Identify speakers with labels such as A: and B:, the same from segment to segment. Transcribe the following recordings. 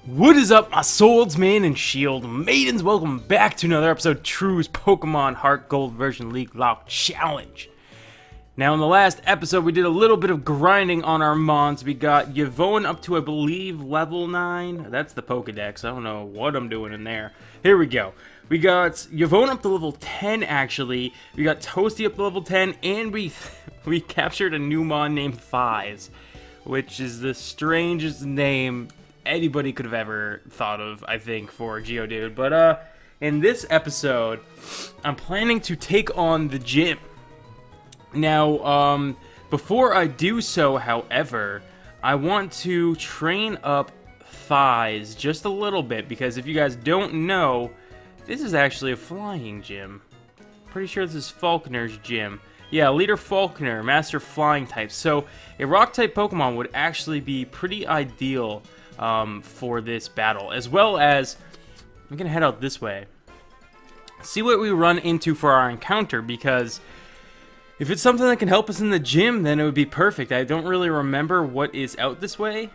A: What is up, my swordsman and shield maidens? Welcome back to another episode of True's Pokemon Heart Gold version Leaguelocke Challenge. Now, in the last episode, we did a little bit of grinding on our Mons. We got Yvonne up to, I believe, level 9. That's the Pokedex. I don't know what I'm doing in there. Here we go. We got Yvonne up to level 10, actually. We got Toasty up to level 10, and we captured a new Mon named Thighs, which is the strangest name anybody could have ever thought of, I think, for a Geodude. But in this episode, I'm planning to take on the gym. Now, before I do so, however, I want to train up Thighs just a little bit, because if you guys don't know, this is actually a flying gym. Pretty sure this is Falconer's gym. Yeah, Leader Falconer, Master Flying type. So, a Rock-type Pokemon would actually be pretty ideal for this battle, as well as I'm gonna head out this way, see what we run into for our encounter, because if it's something that can help us in the gym, then it would be perfect. I don't really remember what is out this way.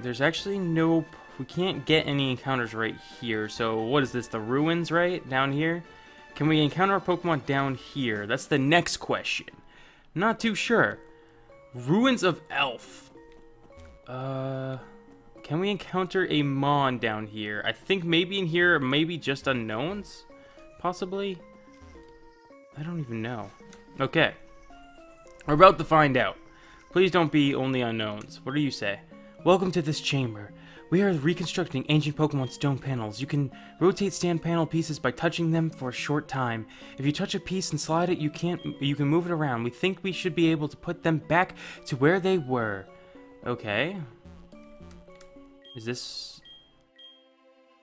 A: There's actually no, we can't get any encounters right here. So what is this, the ruins right down here? Can we encounter a Pokemon down here? That's the next question. Not too sure. Ruins of Elf. Can we encounter a Mon down here? I think maybe in here, maybe just unknowns? Possibly? I don't even know. Okay. We're about to find out. Please don't be only unknowns. What do you say? Welcome to this chamber. We are reconstructing ancient Pokemon stone panels. You can rotate stand panel pieces by touching them for a short time. If you touch a piece and slide it, you can move it around. We think we should be able to put them back to where they were. Okay. Is this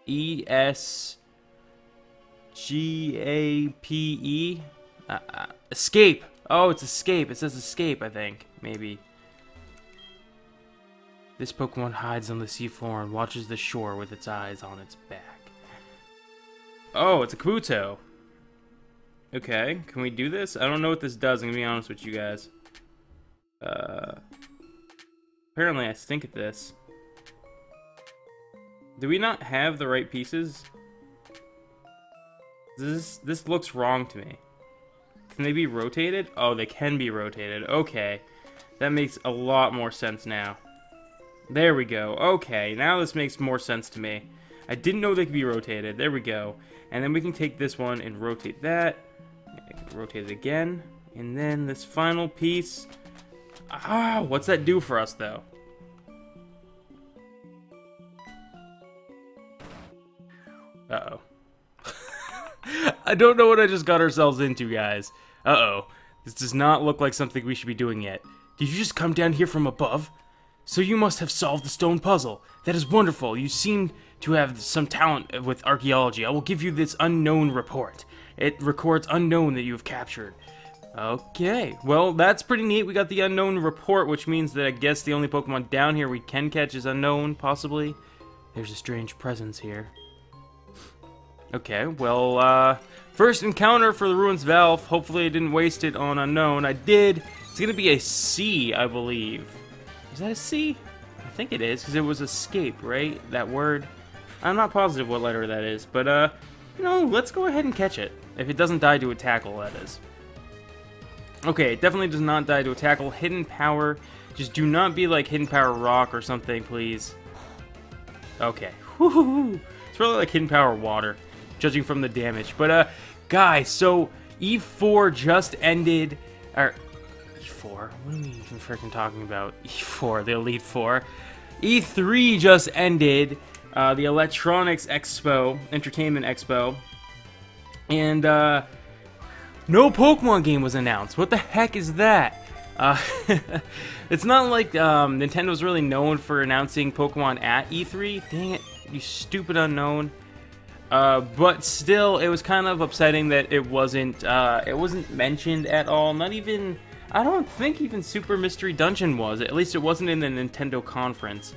A: E-S-G-A-P-E? Escape! Oh, it's escape. It says escape, I think. Maybe. This Pokemon hides on the seafloor and watches the shore with its eyes on its back. Oh, it's a Kabuto. Okay, can we do this? I don't know what this does, I'm gonna be honest with you guys. Apparently I stink at this. Do we not have the right pieces? This looks wrong to me. Can they be rotated? Oh, they can be rotated. Okay. That makes a lot more sense now. There we go. Okay, now this makes more sense to me. I didn't know they could be rotated. There we go. And then we can take this one and rotate that. Rotate it again. And then this final piece. Ah, what's that do for us, though? Uh-oh. I don't know what I just got ourselves into, guys. Uh-oh. This does not look like something we should be doing yet. Did you just come down here from above? So you must have solved the stone puzzle. That is wonderful. You seem to have some talent with archaeology. I will give you this unknown report. It records unknown that you have captured. Okay. Well, that's pretty neat. We got the unknown report, which means that I guess the only Pokemon down here we can catch is unknown, possibly. There's a strange presence here. Okay, well, first encounter for the Ruins of Elf. Hopefully I didn't waste it on unknown. I did. It's gonna be a C, I believe. Is that a C? I think it is, because it was escape, right? That word. I'm not positive what letter that is, but, you know, let's go ahead and catch it. If it doesn't die to a tackle, that is. Okay, it definitely does not die to a tackle. Hidden Power. Just do not be like Hidden Power Rock or something, please. Okay. Woohoo! It's probably like Hidden Power Water, judging from the damage. But, guys, so E4 just ended, or E4? What are we even freaking talking about? E4, the Elite Four. E3 just ended, the Electronics Expo, Entertainment Expo, and, no Pokemon game was announced. What the heck is that? It's not like, Nintendo's really known for announcing Pokemon at E3. Dang it, you stupid unknown. But still, it was kind of upsetting that it wasn't mentioned at all. Not even, I don't think even Super Mystery Dungeon was. At least it wasn't in the Nintendo conference.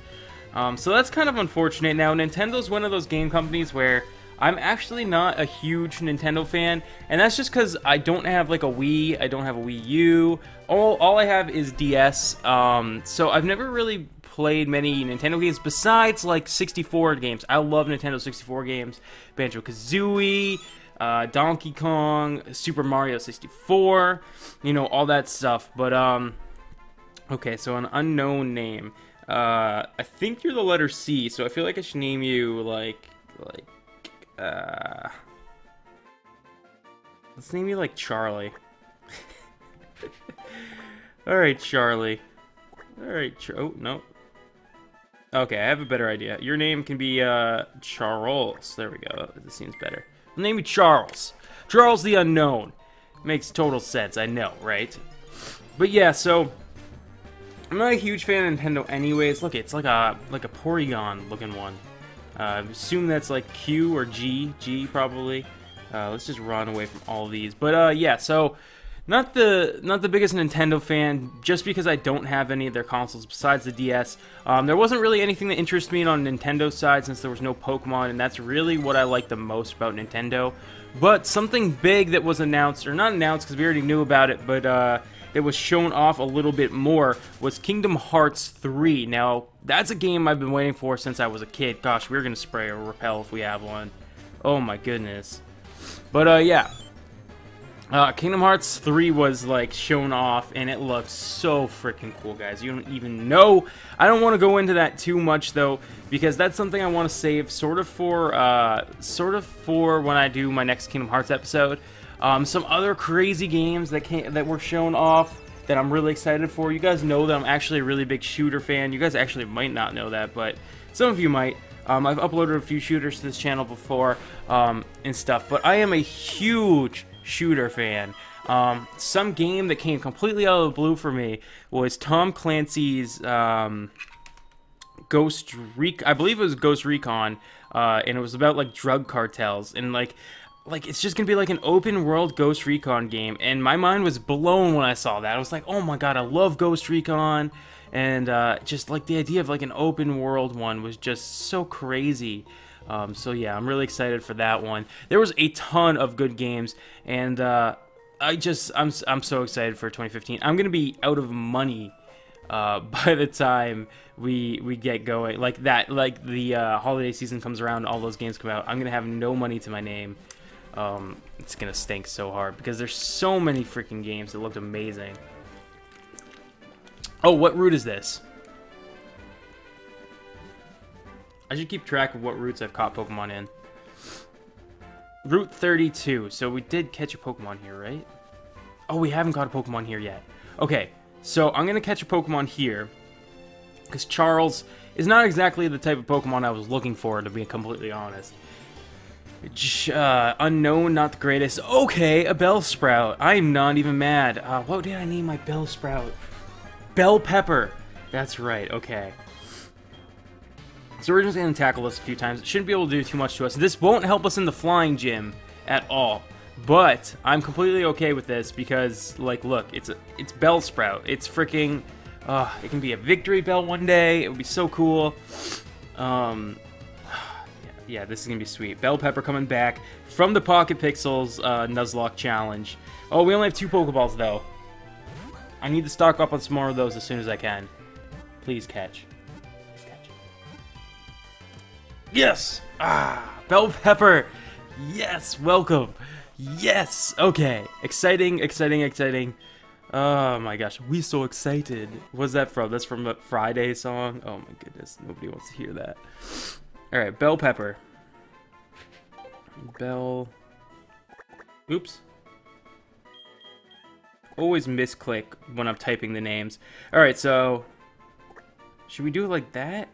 A: So that's kind of unfortunate. Now, Nintendo's one of those game companies where I'm actually not a huge Nintendo fan, and that's just because I don't have like a Wii, I don't have a Wii U. All I have is DS. So I've never really played many Nintendo games besides like 64 games. I love Nintendo 64 games. Banjo-Kazooie, Donkey Kong, Super Mario 64, you know, all that stuff. But okay, so an unknown name. I think you're the letter C, so I feel like I should name you let's name you like Charlie. Alright, Charlie. Alright, oh, no. Okay, I have a better idea. Your name can be, Charles. There we go. This seems better. I'll name you Charles. Charles the Unknown. Makes total sense, I know, right? But yeah, so I'm not a huge fan of Nintendo anyways. Look, it's like a Porygon looking one. I assume that's like Q or G. G, probably. Let's just run away from all these. But, yeah, so not the biggest Nintendo fan, just because I don't have any of their consoles besides the DS. There wasn't really anything that interested me on Nintendo's side since there was no Pokemon, and that's really what I like the most about Nintendo. But something big that was announced, or not announced because we already knew about it, but it was shown off a little bit more, was Kingdom Hearts 3. Now, that's a game I've been waiting for since I was a kid. Gosh, we're going to spray or repel if we have one. Oh my goodness. But, yeah. Kingdom Hearts 3 was, like, shown off, and it looks so freaking cool, guys. You don't even know. I don't want to go into that too much, though, because that's something I want to save sort of for when I do my next Kingdom Hearts episode. Some other crazy games that were shown off that I'm really excited for. You guys know that I'm actually a really big shooter fan. You guys actually might not know that, but some of you might. I've uploaded a few shooters to this channel before, and stuff, but I am a huge shooter fan. Some game that came completely out of the blue for me was Tom Clancy's Ghost Recon. I believe it was Ghost Recon, and it was about like drug cartels, and like it's just gonna be like an open world Ghost Recon game, and my mind was blown when I saw that. I was like, oh my god, I love Ghost Recon, and just like the idea of like an open world one was just so crazy. So yeah, I'm really excited for that one. There was a ton of good games, and I'm so excited for 2015. I'm gonna be out of money by the time we get going. Like the holiday season comes around, all those games come out. I'm gonna have no money to my name. It's gonna stink so hard because there's so many freaking games that looked amazing. Oh, what route is this? I should keep track of what routes I've caught Pokemon in. Route 32. So we did catch a Pokemon here, right? Oh, we haven't caught a Pokemon here yet. Okay, so I'm going to catch a Pokemon here. Because Charles is not exactly the type of Pokemon I was looking for, to be completely honest. Unknown, not the greatest. Okay, a Bellsprout. I'm not even mad. What did I name my Bellsprout? BellPepper. That's right, okay. So we're just going to tackle this a few times. It shouldn't be able to do too much to us. This won't help us in the flying gym at all. But I'm completely okay with this because, like, look, it's Bellsprout. It's freaking, it can be a victory bell one day. It would be so cool. Yeah, this is going to be sweet. BellPepper coming back from the Pocket Pixels Nuzlocke challenge. Oh, we only have 2 Pokeballs, though. I need to stock up on some more of those as soon as I can. Please catch. Yes! BellPepper! Yes! Welcome! Yes! Okay. Exciting, exciting, exciting. Oh my gosh. We so excited. What's that from? That's from the Friday song? Oh my goodness. Nobody wants to hear that. Alright, BellPepper. Oops. Always misclick when I'm typing the names. Alright, so should we do it like that?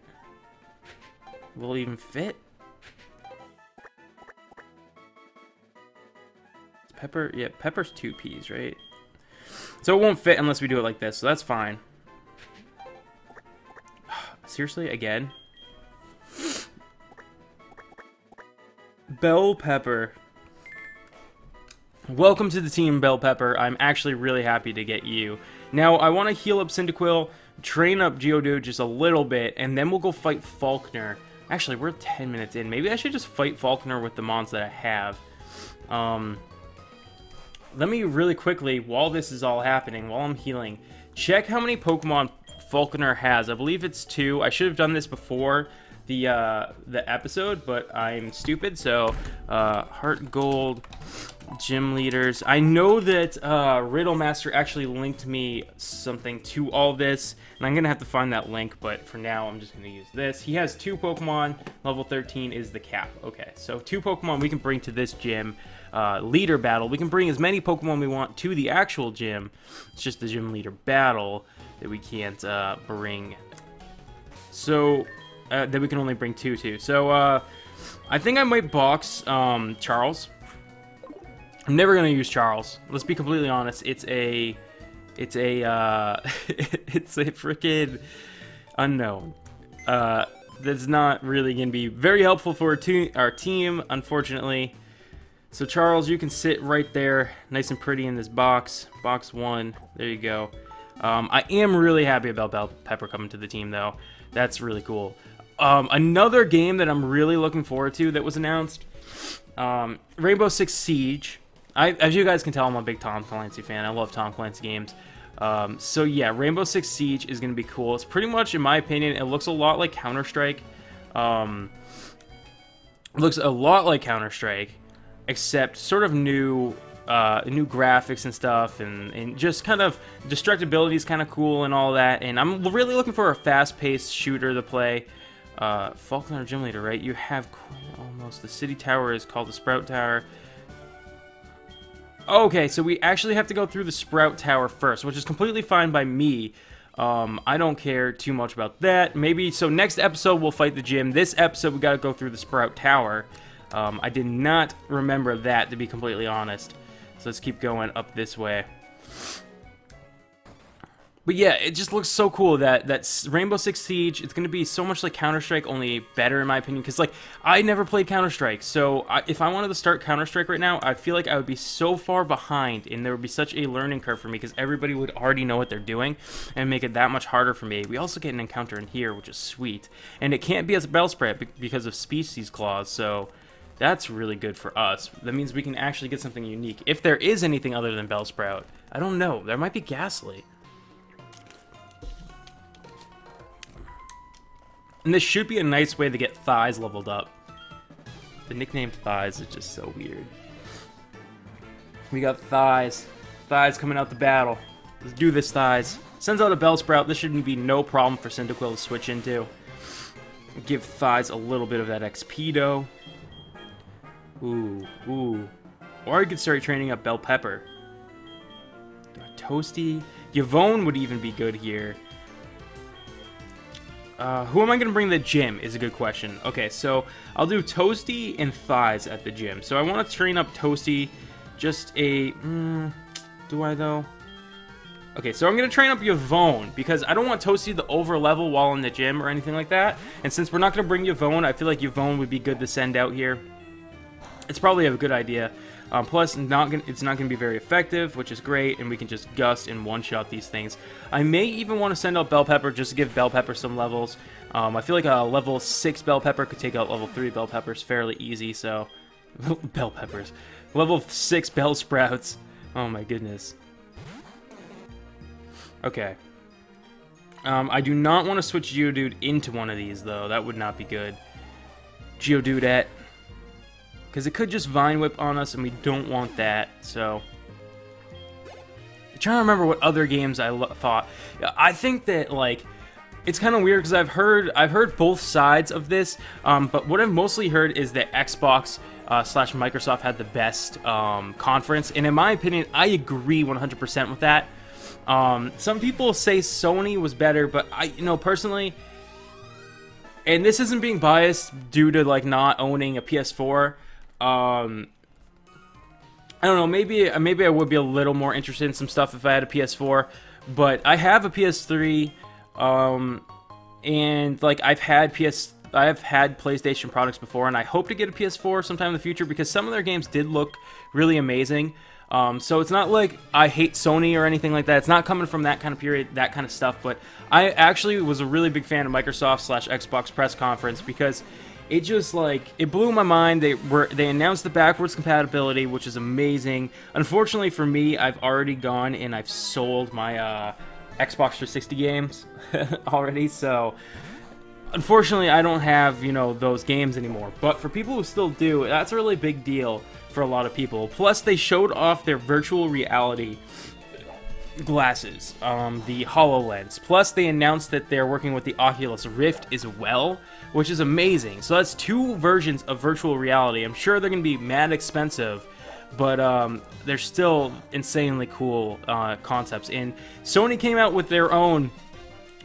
A: Will it even fit? Pepper, yeah, Pepper's 2 P's, right? So it won't fit unless we do it like this, so that's fine. Seriously, again? BellPepper. Welcome to the team, BellPepper. I'm actually really happy to get you. Now, I want to heal up Cyndaquil, train up Geodude just a little bit, and then we'll go fight Faulkner. Actually, we're 10 minutes in. Maybe I should just fight Faulkner with the mons that I have. Let me really quickly, while this is all happening, while I'm healing, check how many Pokemon Falconer has. I believe it's 2. I should have done this before the episode, but I'm stupid. So Heart Gold, Gym Leaders. I know that Riddle Master actually linked me something to all this, and I'm gonna have to find that link, but for now I'm just gonna use this. He has 2 Pokemon. Level 13 is the cap. Okay, so 2 Pokemon we can bring to this gym leader battle. We can bring as many Pokemon we want to the actual gym. It's just the gym leader battle that we can't bring. So that we can only bring 2 to. So I think I might box Charles. I'm never gonna use Charles. Let's be completely honest. It's a it's a freaking unknown. That's not really gonna be very helpful for our team, unfortunately. So Charles, you can sit right there, nice and pretty in this box. Box 1. There you go. I am really happy about BellPepper coming to the team, though. That's really cool. Another game that I'm really looking forward to that was announced, Rainbow Six Siege. As you guys can tell, I'm a big Tom Clancy fan. I love Tom Clancy games. So yeah, Rainbow Six Siege is going to be cool. It's pretty much, in my opinion, it looks a lot like Counter-Strike. It looks a lot like Counter-Strike, except sort of new graphics and stuff, and just kind of destructibility is kind of cool and all that. And I'm really looking for a fast-paced shooter to play. Falconer Gym Leader, right? You have almost the city tower is called the Sprout Tower. Okay, so we actually have to go through the Sprout Tower first, which is completely fine by me. I don't care too much about that. Maybe, so next episode we'll fight the gym. This episode we gotta go through the Sprout Tower. I did not remember that, to be completely honest. So let's keep going up this way. But yeah, it just looks so cool that Rainbow Six Siege, it's going to be so much like Counter-Strike, only better in my opinion. Because, like, I never played Counter-Strike. So if I wanted to start Counter-Strike right now, I feel like I would be so far behind. And there would be such a learning curve for me. Because everybody would already know what they're doing. And make it that much harder for me. We also get an encounter in here, which is sweet. And it can't be as a Bellsprout because of Species Clause. So that's really good for us. That means we can actually get something unique. If there is anything other than Bellsprout. I don't know. There might be Ghastly. And this should be a nice way to get Thighs leveled up. The nickname Thighs is just so weird. We got Thighs. Thighs coming out the battle. Let's do this, Thighs. Sends out a Bellsprout. This shouldn't be no problem for Cyndaquil to switch into. Give Thighs a little bit of that XP, though. Ooh, ooh. Or I could start training up BellPepper. Toasty. Yvonne would even be good here. Who am I going to bring to the gym is a good question. Okay, so I'll do Toasty and Thighs at the gym. So I want to train up Toasty. Just a... do I, though? Okay, so I'm going to train up Yvonne, because I don't want Toasty to over-level while in the gym or anything like that. And since we're not going to bring Yvonne, I feel like Yvonne would be good to send out here. It's probably a good idea. Plus, it's not going to be very effective, which is great, and we can just gust and one-shot these things. I may even want to send out BellPepper just to give BellPepper some levels. I feel like a level 6 BellPepper could take out level 3 BellPeppers fairly easy, so... BellPeppers. Level 6 Bellsprouts. Oh my goodness. Okay. I do not want to switch Geodude into one of these, though. That would not be good. Geodudette. Because it could just Vine Whip on us, and we don't want that, so... I'm trying to remember what other games I thought. I think that, like, it's kind of weird, because I've heard both sides of this, but what I've mostly heard is that Xbox slash Microsoft had the best conference, and in my opinion, I agree 100% with that. Some people say Sony was better, but personally... And this isn't being biased due to, like, not owning a PS4... I don't know, maybe I would be a little more interested in some stuff if I had a PS4, but I have a PS3, and like I have had PlayStation products before, and I hope to get a PS4 sometime in the future because some of their games did look really amazing. So it's not like I hate Sony or anything like that. It's not coming from that kind of period, that kind of stuff, but I actually was a really big fan of Microsoft slash Xbox press conference because it just, like, it blew my mind. They announced the backwards compatibility, which is amazing. Unfortunately for me, I've already gone and I've sold my Xbox 360 games already, so unfortunately I don't have, you know, those games anymore. But for people who still do, that's a really big deal for a lot of people. Plus, they showed off their virtual reality glasses, the HoloLens. Plus, they announced that they're working with the Oculus Rift as well, which is amazing. So that's 2 versions of virtual reality. I'm sure they're going to be mad expensive, but they're still insanely cool concepts. And Sony came out with their own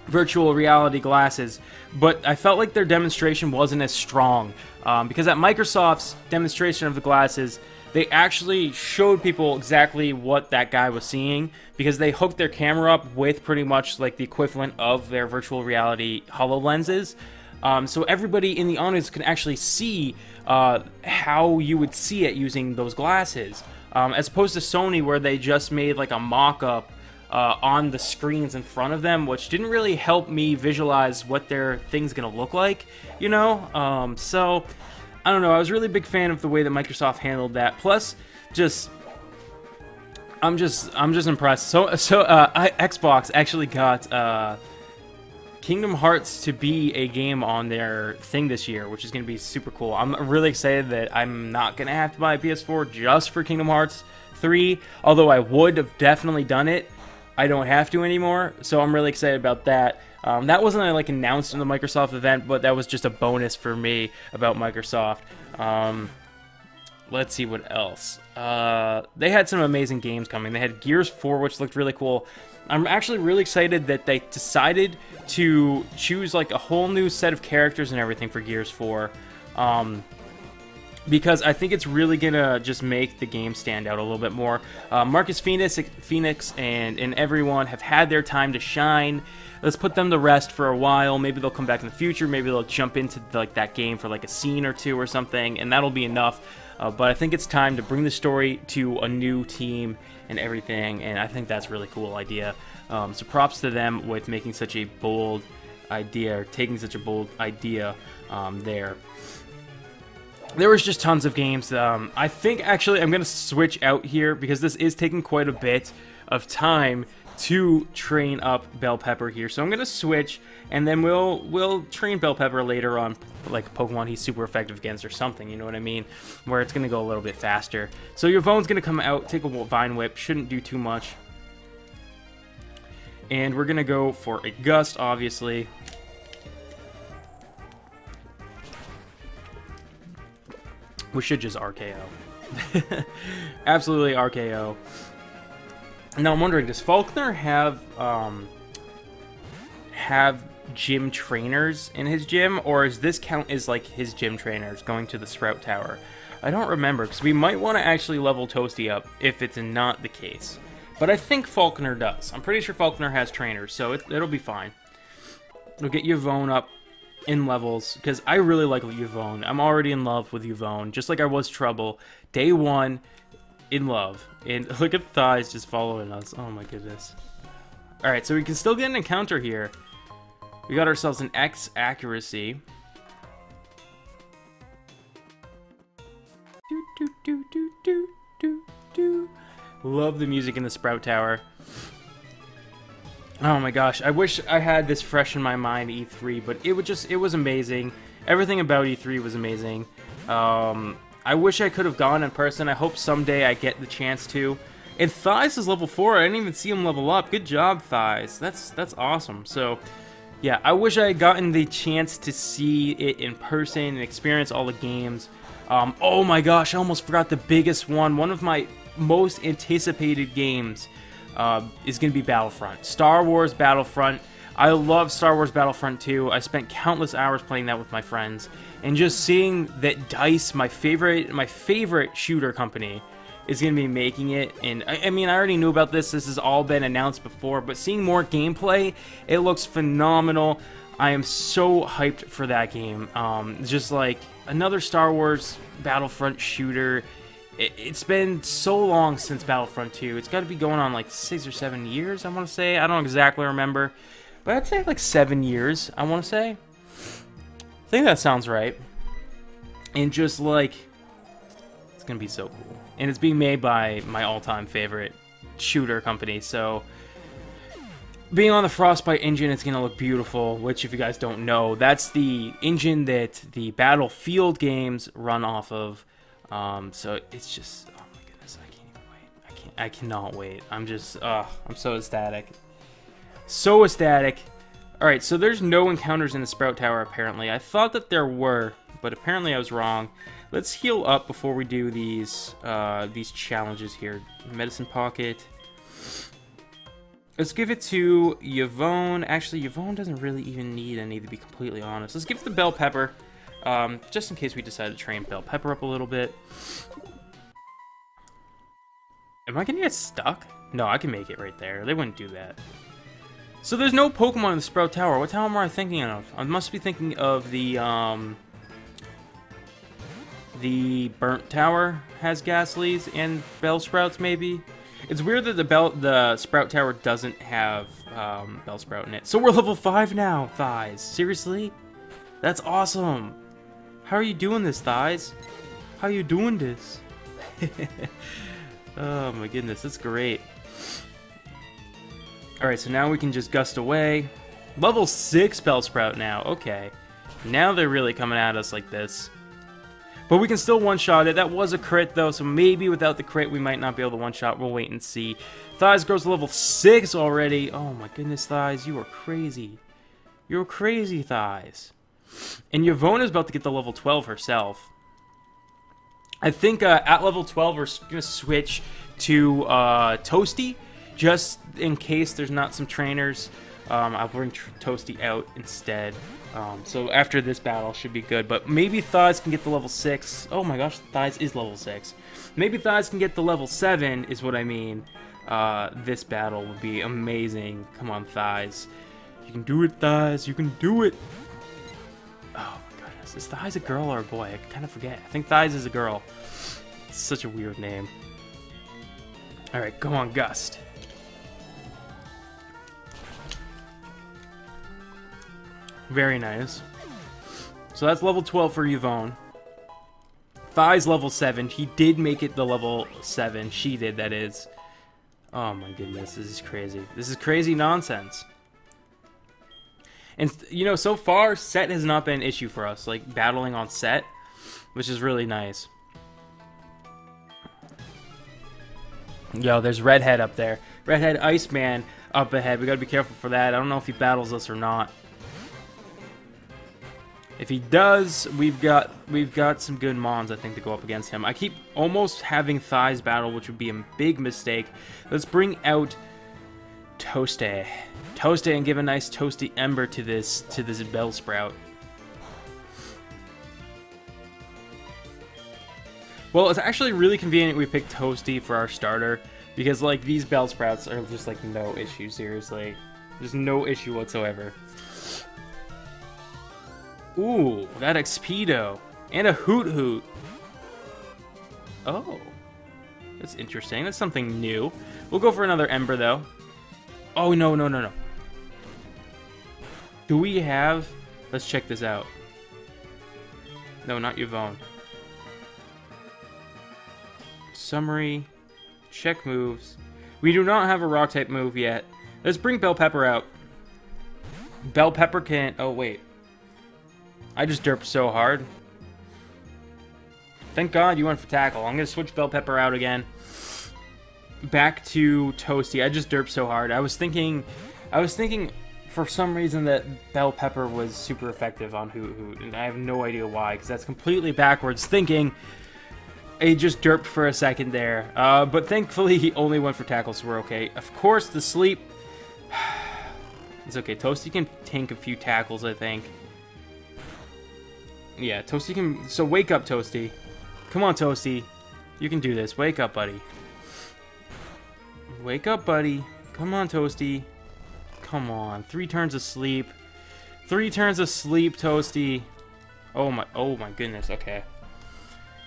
A: virtual reality glasses, but I felt like their demonstration wasn't as strong, because at Microsoft's demonstration of the glasses, they actually showed people exactly what that guy was seeing, because they hooked their camera up with pretty much like the equivalent of their virtual reality HoloLenses. So everybody in the audience can actually see how you would see it using those glasses, as opposed to Sony, where they just made like a mock-up on the screens in front of them, which didn't really help me visualize what their thing's gonna look like, you know? So I don't know, I was a really big fan of the way that Microsoft handled that. Plus, I'm just impressed. So Xbox actually got Kingdom Hearts to be a game on their thing this year, which is going to be super cool. I'm really excited that I'm not going to have to buy a PS4 just for Kingdom Hearts 3, although I would have definitely done it. I don't have to anymore, so I'm really excited about that. That wasn't like announced in the Microsoft event, but that was just a bonus for me about Microsoft. Let's see what else. They had some amazing games coming. They had Gears 4, which looked really cool. I'm actually really excited that they decided to choose like a whole new set of characters and everything for Gears 4. Because I think it's really gonna just make the game stand out a little bit more. Marcus Phoenix and everyone have had their time to shine. Let's put them to rest for a while. Maybe they'll come back in the future. Maybe they'll jump into like that game for like a scene or 2 or something, and that'll be enough. But I think it's time to bring the story to a new team and everything, and I think that's a really cool idea. So props to them with making such a bold idea, or taking such a bold idea there. There was just tons of games. I think actually I'm going to switch out here because this is taking quite a bit of time to train up BellPepper here. So I'm going to switch, and then we'll train BellPepper later on, like Pokemon he's super effective against or something, you know what I mean? Where it's going to go a little bit faster. So Yvonne's going to come out, take a Vine Whip, shouldn't do too much. And we're going to go for a Gust, obviously. We should just RKO. Absolutely RKO. Now I'm wondering, does Faulkner have gym trainers in his gym, or is this count as like his gym trainers going to the Sprout Tower? I don't remember, because we might want to actually level Toasty up if it's not the case. But I think Faulkner does. I'm pretty sure Faulkner has trainers, so it'll be fine. We'll get Yvonne up in levels, because I really like Yvonne. I'm already in love with Yvonne, just like I was Trouble. Day 1, in love. And look at Thighs just following us. Oh my goodness. Alright, so we can still get an encounter here. We got ourselves an X accuracy. Love the music in the Sprout Tower. Oh my gosh, I wish I had this fresh in my mind, E3, but it was amazing. Everything about E3 was amazing. I wish I could have gone in person. I hope someday I get the chance to. And Thighs is level 4. I didn't even see him level up. Good job, Thighs. That's awesome. So, yeah, I wish I had gotten the chance to see it in person and experience all the games. Oh my gosh, I almost forgot the biggest one. One of my most anticipated games is going to be Battlefront. Star Wars Battlefront. I love Star Wars Battlefront 2. I spent countless hours playing that with my friends. And just seeing that DICE, my favorite shooter company, is going to be making it. And I mean, I already knew about this. This has all been announced before. But seeing more gameplay, it looks phenomenal. I am so hyped for that game. Just like another Star Wars Battlefront shooter. It's been so long since Battlefront 2. It's got to be going on like 6 or 7 years, I want to say. I don't exactly remember. But I'd say like 7 years, I want to say. I think that sounds right. And just like, it's going to be so cool. And it's being made by my all-time favorite shooter company. So, being on the Frostbite engine, it's going to look beautiful, which if you guys don't know, that's the engine that the Battlefield games run off of. So it's just, oh my goodness, I can't even wait. I cannot wait. I'm just, I'm so ecstatic. So ecstatic. Alright, so there's no encounters in the Sprout Tower, apparently. I thought that there were, but apparently I was wrong. Let's heal up before we do these challenges here. Medicine Pocket. Let's give it to Yvonne. Actually, Yvonne doesn't really even need any, to be completely honest. Let's give it to BellPepper, just in case we decide to train BellPepper up a little bit. Am I gonna get stuck? No, I can make it right there. They wouldn't do that. So there's no Pokemon in the Sprout Tower. What tower am I thinking of? I must be thinking of the Burnt Tower has Ghastlies and Bellsprouts, maybe? It's weird that the Sprout Tower doesn't have Bellsprout in it. So we're level 5 now, Thighs. Seriously? That's awesome. How are you doing this, Thighs? How are you doing this? Oh my goodness, that's great. Alright, so now we can just gust away. Level 6 Bellsprout now, okay. Now they're really coming at us like this. But we can still one-shot it. That was a crit, though, so maybe without the crit we might not be able to one-shot. We'll wait and see. Thighs grows to level 6 already. Oh my goodness, Thighs, you are crazy. You're crazy, Thighs. And Yvonne is about to get to level 12 herself. I think at level 12 we're going to switch to Toasty, just in case there's not some trainers. I'll bring Toasty out instead. So after this battle should be good, but maybe Thighs can get to level 6. Oh my gosh, Thighs is level 6. Maybe Thighs can get to level 7 is what I mean. This battle would be amazing. Come on, Thighs. You can do it, Thighs. You can do it. Oh my goodness. Is Thighs a girl or a boy? I kind of forget. I think Thighs is a girl. It's such a weird name. Alright, go on, Gust. Very nice. So that's level 12 for Yvonne. Thighs level 7. He did make it the level 7. She did, that is. Oh my goodness, this is crazy. This is crazy nonsense. And, you know, so far, set has not been an issue for us. Like, battling on set, which is really nice. Yo, there's Redhead up there. Redhead Iceman up ahead. We gotta be careful for that. I don't know if he battles us or not. If he does, we've got some good mons, I think, to go up against him. I keep almost having Thighs battle, which would be a big mistake. Let's bring out Toasty. Toasty and give a nice toasty ember to this Bellsprout. Well, it's actually really convenient we picked Toasty for our starter, because like these Bellsprouts are just like no issue, seriously. There's no issue whatsoever. Ooh, that XP-do. And a Hoot Hoot. Oh. That's interesting. That's something new. We'll go for another Ember, though. Oh, no, no, no, no. Do we have... Let's check this out. No, not Yvonne. Summary. Check moves. We do not have a Rock-type move yet. Let's bring BellPepper out. BellPepper can... Oh, wait. I just derped so hard. Thank God you went for tackle. I'm going to switch BellPepper out again. Back to Toasty. I just derped so hard. I was thinking for some reason that BellPepper was super effective on Hoot Hoot, and I have no idea why, because that's completely backwards thinking. He just derped for a second there. But thankfully he only went for tackle, so we're okay. Of course, the sleep. It's okay. Toasty can tank a few tackles, I think. Yeah, Toasty can... So wake up, Toasty. Come on, Toasty. You can do this. Wake up, buddy. Wake up, buddy. Come on, Toasty. Come on. 3 turns of sleep. 3 turns of sleep, Toasty. Oh my goodness. Okay.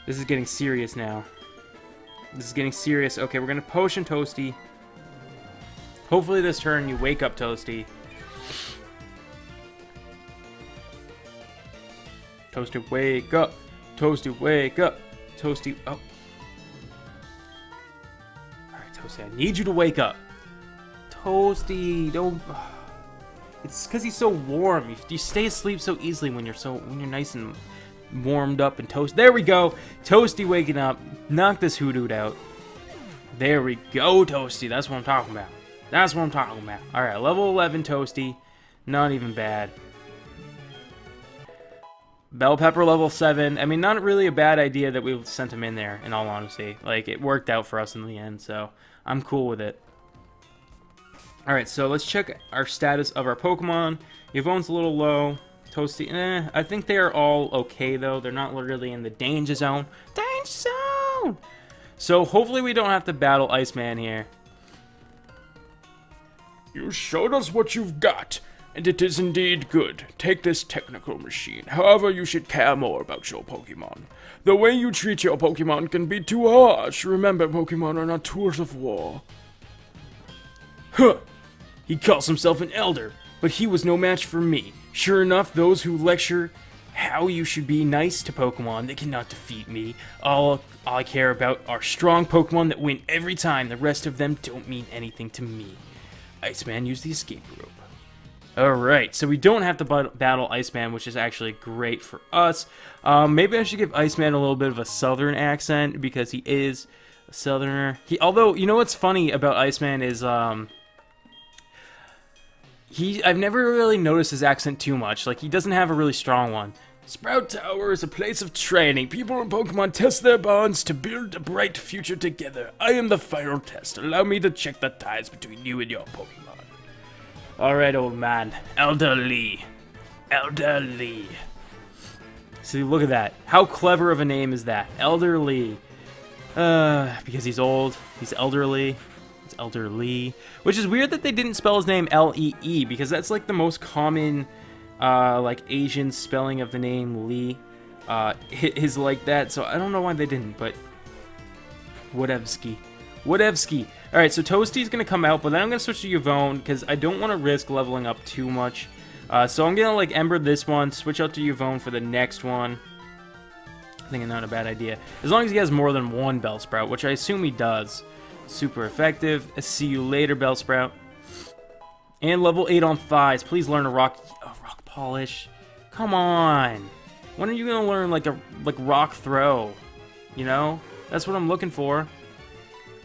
A: This is getting serious now. This is getting serious. Okay, we're going to potion Toasty. Hopefully this turn you wake up, Toasty. Toasty, wake up. Toasty, wake up. Toasty, oh. Alright, Toasty, I need you to wake up. Toasty, don't. It's because he's so warm. You stay asleep so easily when you're nice and warmed up and toast. There we go. Toasty waking up. Knock this hoodoo out. There we go, Toasty. That's what I'm talking about. That's what I'm talking about. All right, level 11 Toasty. Not even bad. BellPepper level 7. I mean, not really a bad idea that we sent him in there, in all honesty. Like, it worked out for us in the end, so I'm cool with it. Alright, so let's check our status of our Pokemon. Yvonne's a little low. Toasty, I think they are all okay, though. They're not really in the danger zone. Danger zone! So, hopefully we don't have to battle Iceman here.
B: You showed us what you've got, and it is indeed good. Take this technical machine. However, you should care more about your Pokemon. The way you treat your Pokemon can be too harsh. Remember, Pokemon are not tools of war.
A: Huh! He calls himself an elder, but he was no match for me. Sure enough, those who lecture how you should be nice to Pokemon, they cannot defeat me. All I care about are strong Pokemon that win every time. The rest of them don't mean anything to me. Iceman, use the escape rope. Alright, so we don't have to battle Iceman, which is actually great for us. Maybe I should give Iceman a little bit of a southern accent, because he is a southerner. Although, you know what's funny about Iceman is, I've never really noticed his accent too much. Like, he doesn't have a really strong one.
B: Sprout Tower is a place of training. People and Pokemon test their bonds to build a bright future together. I am the final test. Allow me to check the ties between you and your Pokemon.
A: Alright, old man. Elderly. Elderly. See, look at that. How clever of a name is that? Elderly. Because he's old. He's elderly. Elderly, which is weird that they didn't spell his name L-E-E, because that's like the most common like Asian spelling of the name Lee is like that, so I don't know why they didn't, but whatevsky. Alright, so Toasty's gonna come out, but then I'm gonna switch to Yvonne because I don't want to risk leveling up too much, so I'm gonna like Ember this one, switch out to Yvonne for the next one. I think it's not a bad idea, as long as he has more than one Bellsprout, which I assume he does. Super effective. See you later, Bellsprout. And level 8 on Thighs. Please learn a rock polish. Come on. When are you gonna learn like rock throw? You know, that's what I'm looking for.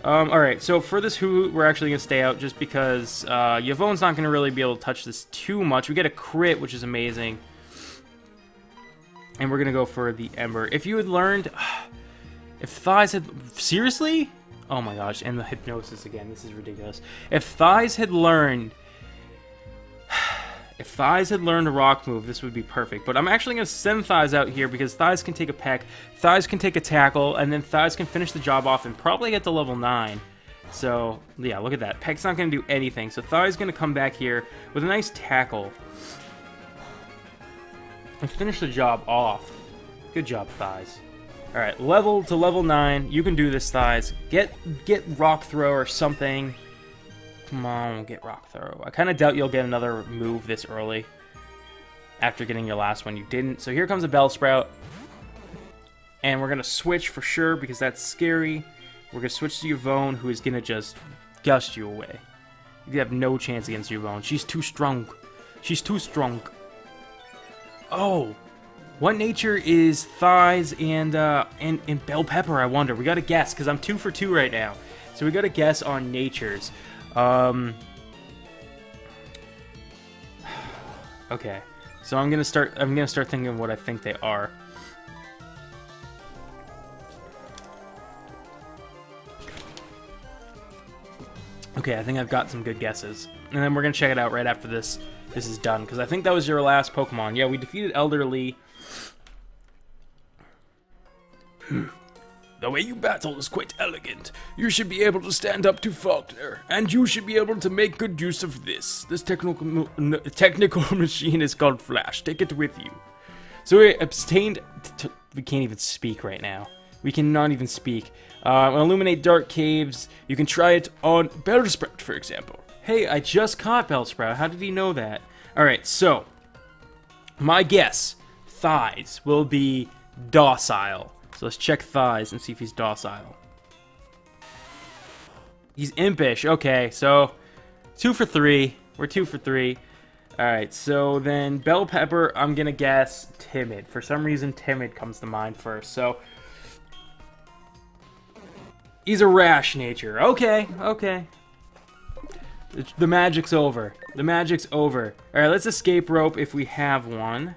A: All right. So for this Hoot, we're actually gonna stay out just because Yvonne's not gonna really be able to touch this too much. We get a crit, which is amazing. And we're gonna go for the Ember. If you had learned, if Thighs had seriously. Oh my gosh, and the hypnosis again. This is ridiculous. If Thighs had learned a rock move, this would be perfect. But I'm actually going to send Thighs out here because Thighs can take a peck, Thighs can take a tackle, and then Thighs can finish the job off and probably get to level 9. So, yeah, look at that. Peck's not going to do anything. So Thighs going to come back here with a nice tackle and finish the job off. Good job, Thighs. Alright, level to level 9. You can do this, Thighs. Get Rock Throw or something. Come on, get Rock Throw. I kind of doubt you'll get another move this early. After getting your last one, you didn't. So here comes a Bellsprout. And we're going to switch for sure because that's scary. We're going to switch to Yvonne, who is going to just gust you away. You have no chance against Yvonne. She's too strong. She's too strong. Oh! What nature is Thighs and BellPepper, I wonder? We gotta guess, because I'm 2 for 2 right now. So we gotta guess on natures. Okay. So I'm gonna start thinking of what I think they are. Okay, I think I've got some good guesses. And then we're gonna check it out right after this is done, because I think that was your last Pokemon. Yeah, we defeated Elderly.
B: The way you battle is quite elegant. You should be able to stand up to Faulkner, and you should be able to make good use of this. This technical machine is called Flash. Take it with you. So we abstained. We can't even speak right now. We cannot even speak. Illuminate dark caves. You can try it on Bellsprout, for example.
A: Hey, I just caught Bellsprout. How did he know that? Alright, so my guess, Thighs will be docile. So let's check Thighs and see if he's docile. He's impish. Okay, so 2 for 3. We're 2 for 3. Alright, so then BellPepper, I'm gonna guess timid. For some reason, timid comes to mind first. So he's a rash nature. Okay, okay. The magic's over. The magic's over. Alright, let's escape rope if we have one.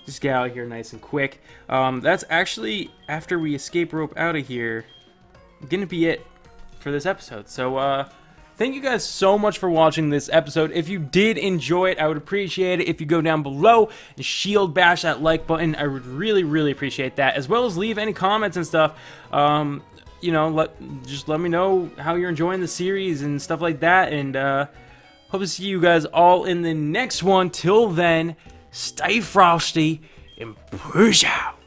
A: Just get out of here nice and quick. That's actually, after we escape rope out of here, gonna be it for this episode. So, thank you guys so much for watching this episode. If you did enjoy it, I would appreciate it if you go down below and shield bash that like button. I would really, really appreciate that. As well as leave any comments and stuff. You know, just let me know how you're enjoying the series and stuff like that. And hope to see you guys all in the next one. Till then, stay frosty and push out.